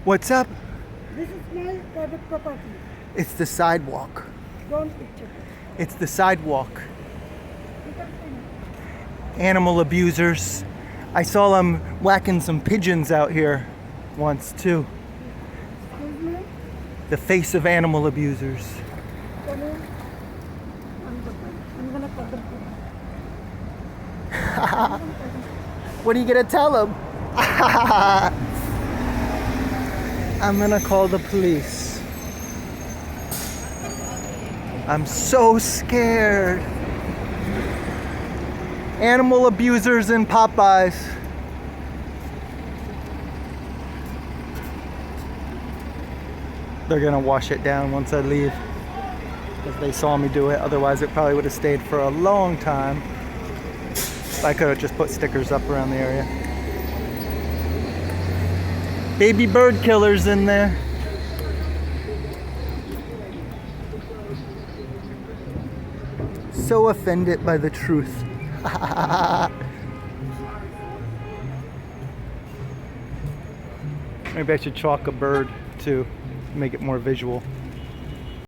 What's up? This is my private property. It's the sidewalk. Don't picture it. It's the sidewalk. You can see me. Animal abusers. I saw them whacking some pigeons out here once too. Excuse me. The face of animal abusers. Come in. I'm gonna call them. What are you gonna tell them? I'm gonna call the police. I'm so scared. Animal abusers in Popeyes. They're gonna wash it down once I leave, because they saw me do it. Otherwise it probably would have stayed for a long time. I could have just put stickers up around the area. Baby bird killers in there. So offended by the truth. Maybe I should chalk a bird too, make it more visual.